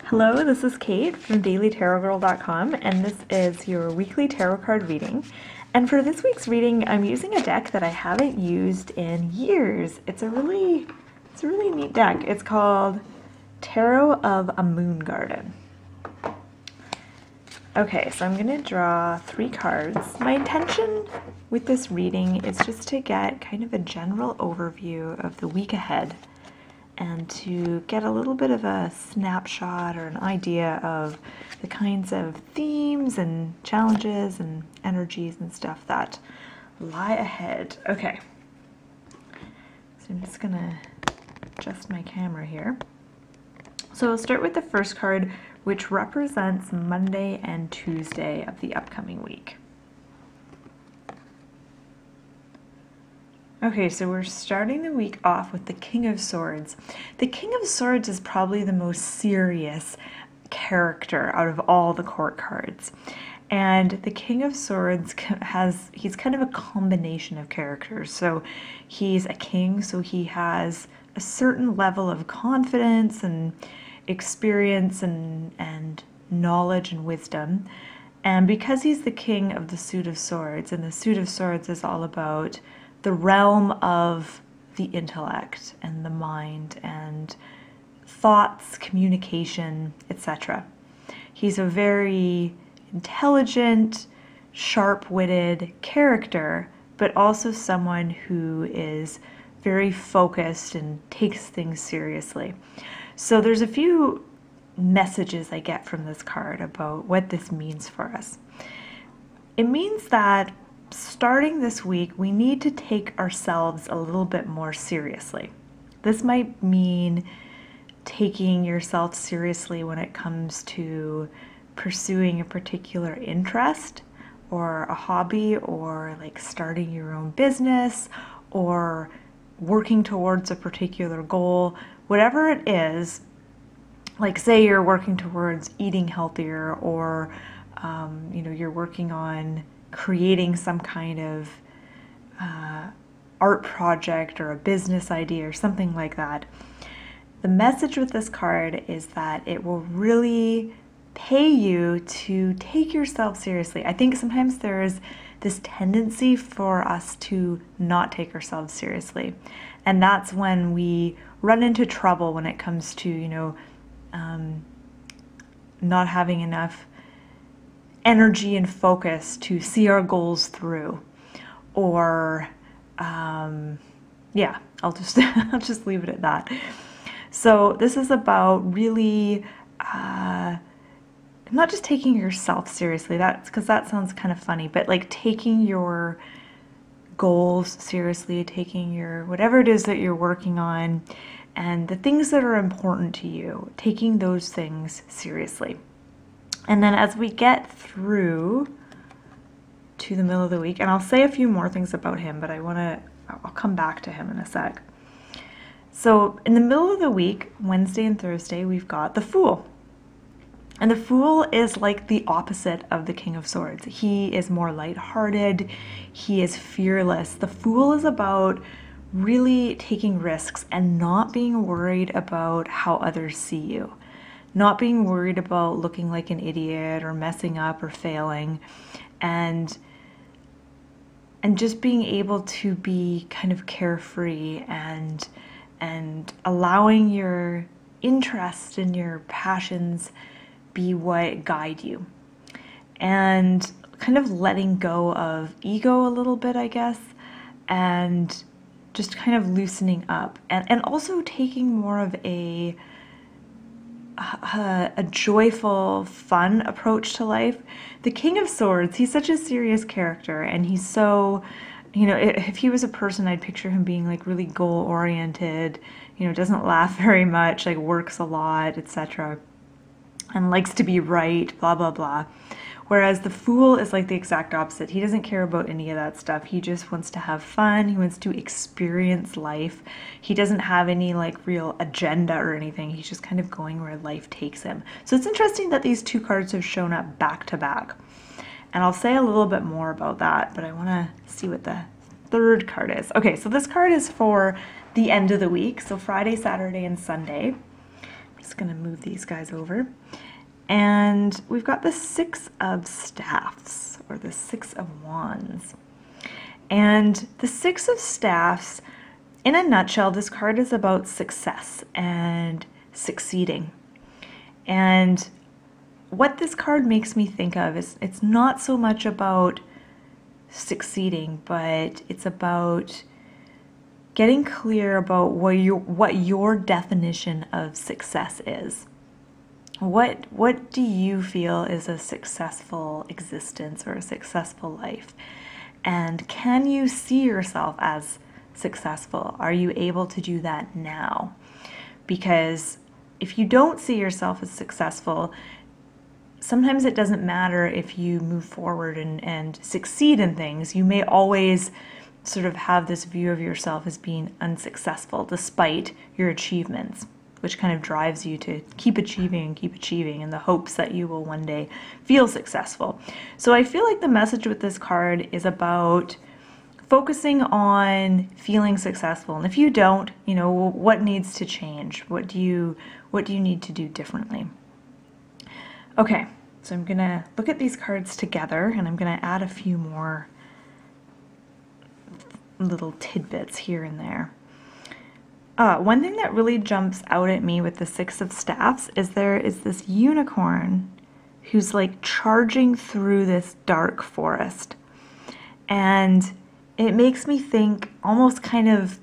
Hello, this is Kate from dailytarotgirl.com, and this is your weekly tarot card reading. And for this week's reading, I'm using a deck that I haven't used in years. It's a really neat deck. It's called Tarot of a Moon Garden. Okay, so I'm going to draw 3 cards. My intention with this reading is just to get kind of a general overview of the week ahead and to get a little bit of a snapshot or an idea of the kinds of themes and challenges and energies and stuff that lie ahead. Okay, so I'm just gonna adjust my camera here. So I'll start with the first card, which represents Monday and Tuesday of the upcoming week. Okay, so we're starting the week off with the King of Swords. The King of Swords is probably the most serious character out of all the court cards. And the King of Swords he's kind of a combination of characters. So he's a king, so he has a certain level of confidence and experience and knowledge and wisdom. And because he's the king of the suit of swords, and the suit of swords is all about the realm of the intellect and the mind and thoughts, communication, etc. He's a very intelligent, sharp-witted character, but also someone who is very focused and takes things seriously. So there's a few messages I get from this card about what this means for us. It means that starting this week, we need to take ourselves a little bit more seriously. This might mean taking yourself seriously when it comes to pursuing a particular interest or a hobby, or like starting your own business or working towards a particular goal. Whatever it is, like say you're working towards eating healthier, or you're working on creating some kind of art project or a business idea or something like that. The message with this card is that it will really pay you to take yourself seriously. I think sometimes there's this tendency for us to not take ourselves seriously, and that's when we run into trouble when it comes to not having enough energy and focus to see our goals through, or yeah, I'll just leave it at that. So this is about really not just taking yourself seriously, because that sounds kind of funny, but like taking your goals seriously, taking your whatever it is that you're working on and the things that are important to you, taking those things seriously. And then as we get through to the middle of the week, and I'll say a few more things about him, but I'll come back to him in a sec. So in the middle of the week, Wednesday and Thursday, we've got the Fool. And the Fool is like the opposite of the King of Swords. He is more lighthearted. He is fearless. The Fool is about really taking risks and not being worried about how others see you. Not being worried about looking like an idiot or messing up or failing, and just being able to be kind of carefree and allowing your interest and your passions be what guide you, and kind of letting go of ego a little bit, I guess, and just kind of loosening up, and also taking more of a joyful, fun approach to life. The King of Swords, he's such a serious character, and he's so, if he was a person, I'd picture him being like really goal-oriented, doesn't laugh very much, like works a lot, etc., and likes to be right, blah, blah, blah. Whereas the Fool is like the exact opposite. He doesn't care about any of that stuff. He just wants to have fun. He wants to experience life. He doesn't have any like real agenda or anything. He's just kind of going where life takes him. So it's interesting that these 2 cards have shown up back to back. And I'll say a little bit more about that, but I want to see what the 3rd card is. Okay, so this card is for the end of the week. So Friday, Saturday, and Sunday. just going to move these guys over. And we've got the Six of Staffs, or the Six of Wands. And the Six of Staffs, in a nutshell, this card is about success and succeeding. And what this card makes me think of is it's not so much about succeeding, but it's about getting clear about what your definition of success is. What do you feel is a successful existence or a successful life? And can you see yourself as successful? Are you able to do that now? Because if you don't see yourself as successful, sometimes it doesn't matter if you move forward and succeed in things. You may always sort of have this view of yourself as being unsuccessful despite your achievements, which kind of drives you to keep achieving in the hopes that you will one day feel successful. So I feel like the message with this card is about focusing on feeling successful. And if you don't, you know, what needs to change? What do you need to do differently? Okay, so I'm gonna look at these cards together, and I'm gonna add a few more little tidbits here and there. One thing that really jumps out at me with the Six of Staffs is there is this unicorn who's like charging through this dark forest. And it makes me think almost kind of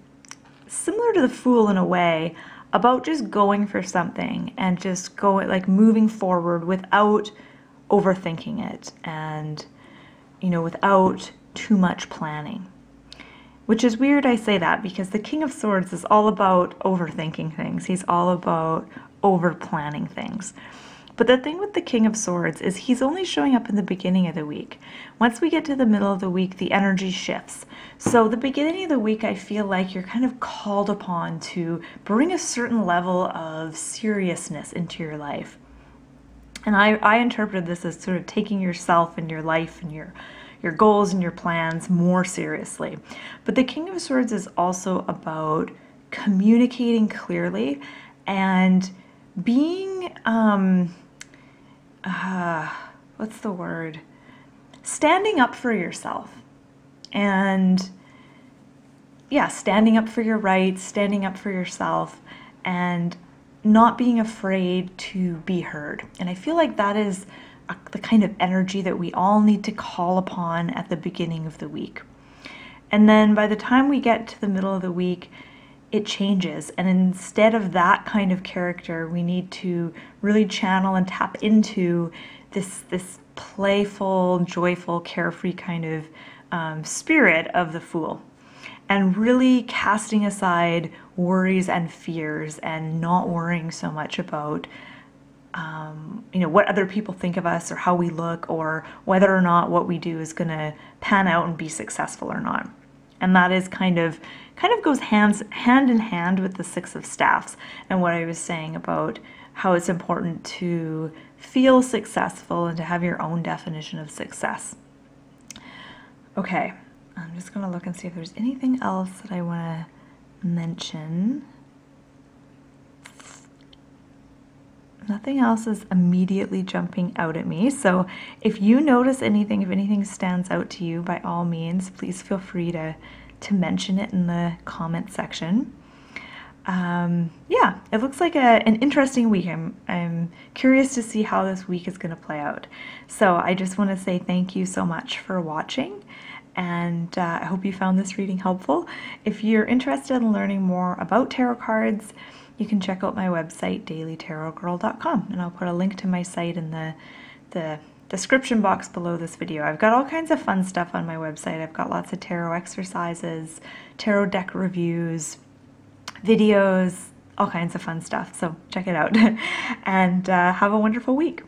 similar to the Fool in a way about just going for something and just like moving forward without overthinking it and, you know, without too much planning. Which is weird I say that, because the King of Swords is all about overthinking things. He's all about over-planning things. But the thing with the King of Swords is he's only showing up in the beginning of the week. Once we get to the middle of the week, the energy shifts. So the beginning of the week, I feel like you're kind of called upon to bring a certain level of seriousness into your life. And I interpreted this as sort of taking yourself and your life and your goals and your plans more seriously. But the King of Swords is also about communicating clearly and being, what's the word? Standing up for yourself. And yeah, standing up for your rights, standing up for yourself, and not being afraid to be heard. And I feel like that is the kind of energy that we all need to call upon at the beginning of the week. And then by the time we get to the middle of the week, it changes. And instead of that kind of character, we need to really channel and tap into this playful, joyful, carefree kind of spirit of the Fool. And really casting aside worries and fears and not worrying so much about you know, what other people think of us or how we look or whether or not what we do is going to pan out and be successful or not. And that is kind of goes hand in hand with the Six of Staffs and what I was saying about how it's important to feel successful and to have your own definition of success. Okay, I'm just going to look and see if there's anything else that I want to mention. Nothing else is immediately jumping out at me. So if you notice anything, if anything stands out to you, by all means, please feel free to mention it in the comment section. Yeah, it looks like an interesting week. I'm curious to see how this week is going to play out. So I just want to say thank you so much for watching. And I hope you found this reading helpful. If you're interested in learning more about tarot cards, you can check out my website, dailytarotgirl.com, and I'll put a link to my site in the description box below this video. I've got all kinds of fun stuff on my website. I've got lots of tarot exercises, tarot deck reviews, videos, all kinds of fun stuff. So check it out. And have a wonderful week.